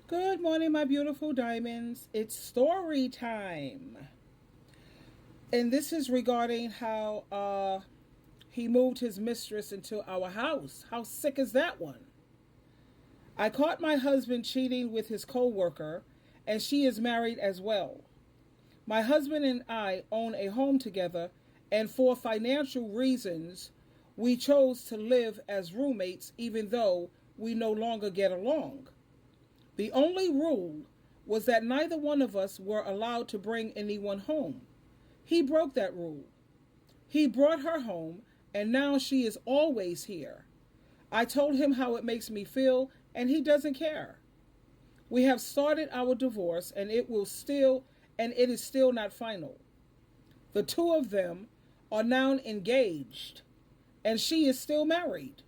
Good morning, my beautiful diamonds. It's story time. And this is regarding how he moved his mistress into our house. How sick is that one? I caught my husband cheating with his co-worker, and she is married as well. My husband and I own a home together, and for financial reasons, we chose to live as roommates even though we no longer get along. The only rule was that neither one of us were allowed to bring anyone home. He broke that rule. He brought her home, and now she is always here. I told him how it makes me feel, and he doesn't care. We have started our divorce, and it is still not final. The two of them are now engaged, and she is still married.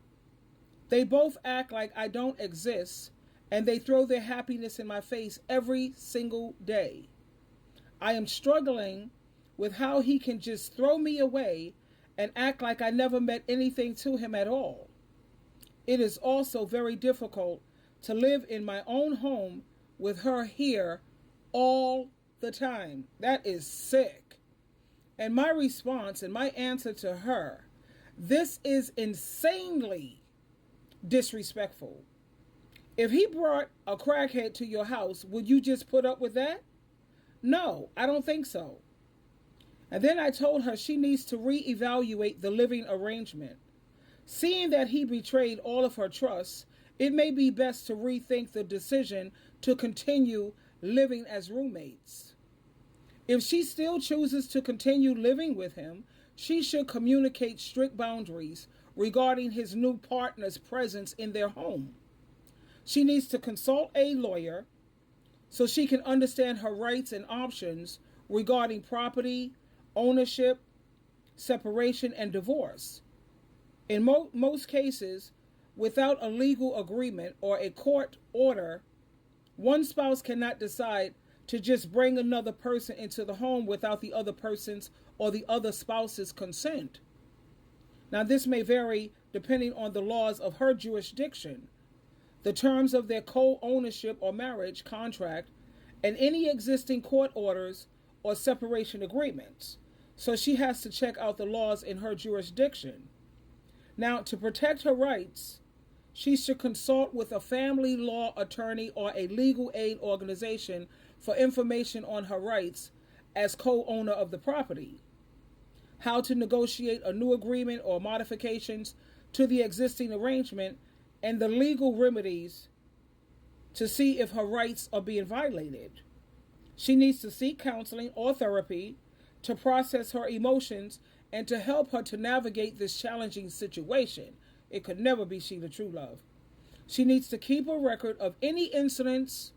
They both act like I don't exist, and they throw their happiness in my face every single day. I am struggling with how he can just throw me away and act like I never meant anything to him at all. It is also very difficult to live in my own home with her here all the time. That is sick. And my response and my answer to her, this is insanely disrespectful. If he brought a crackhead to your house, would you just put up with that? No, I don't think so. And then I told her she needs to reevaluate the living arrangement. Seeing that he betrayed all of her trust, it may be best to rethink the decision to continue living as roommates. If she still chooses to continue living with him, she should communicate strict boundaries regarding his new partner's presence in their home. She needs to consult a lawyer so she can understand her rights and options regarding property, ownership, separation, and divorce. In most cases, without a legal agreement or a court order, one spouse cannot decide to just bring another person into the home without the other person's or the other spouse's consent. Now, this may vary depending on the laws of her jurisdiction, the terms of their co-ownership or marriage contract, and any existing court orders or separation agreements. So she has to check out the laws in her jurisdiction. Now, to protect her rights, she should consult with a family law attorney or a legal aid organization for information on her rights as co-owner of the property, how to negotiate a new agreement or modifications to the existing arrangement, and the legal remedies to see if her rights are being violated. She needs to seek counseling or therapy to process her emotions and to help her to navigate this challenging situation. It could never be SheilaTruelove. She needs to keep a record of any incidents,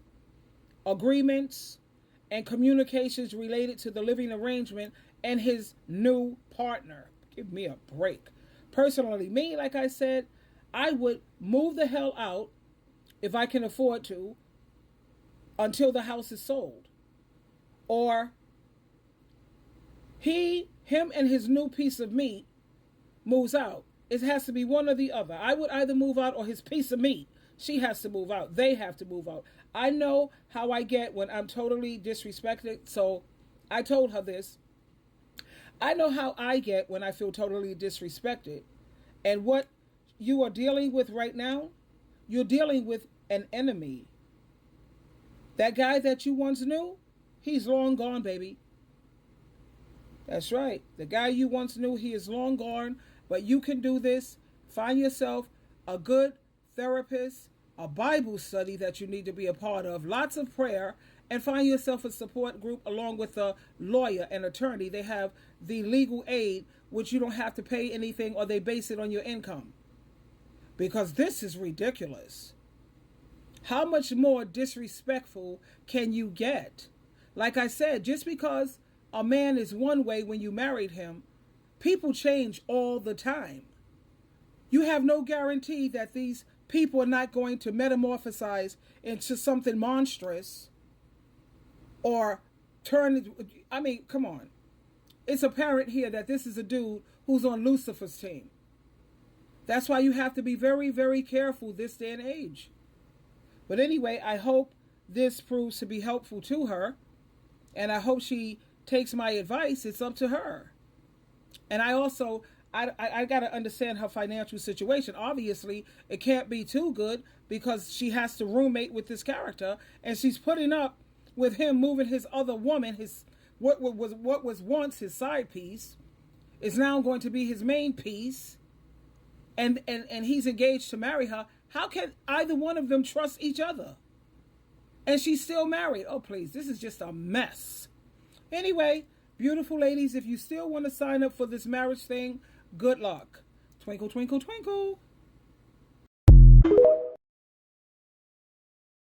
agreements, and communications related to the living arrangement and his new partner. Give me a break. Personally, me, like I said, I would move the hell out if I can afford to until the house is sold. Or him and his new piece of meat moves out. It has to be one or the other. I would either move out or his piece of meat. She has to move out. They have to move out. I know how I get when I'm totally disrespected. So I told her this. I know how I get when I feel totally disrespected. And what you are dealing with right now, you're dealing with an enemy. That guy that you once knew, he's long gone, baby. That's right. The guy you once knew, he is long gone. But you can do this. Find yourself a good therapist, a Bible study that you need to be a part of, lots of prayer, and find yourself a support group along with a lawyer and attorney. They have the legal aid, which you don't have to pay anything, or they base it on your income. Because this is ridiculous. How much more disrespectful can you get? Like I said, just because a man is one way when you married him, people change all the time. You have no guarantee that these people are not going to metamorphosize into something monstrous or turn. I mean, come on. It's apparent here that this is a dude who's on Lucifer's team. That's why you have to be very, very careful this day and age. But anyway, I hope this proves to be helpful to her, and I hope she takes my advice. It's up to her. And I also, I got to understand her financial situation. Obviously, it can't be too good because she has to roommate with this character, and she's putting up with him moving his other woman, his what was once his side piece, is now going to be his main piece, and he's engaged to marry her. How can either one of them trust each other? And she's still married. Oh, please, this is just a mess. Anyway, beautiful ladies, if you still want to sign up for this marriage thing, good luck. Twinkle, twinkle, twinkle.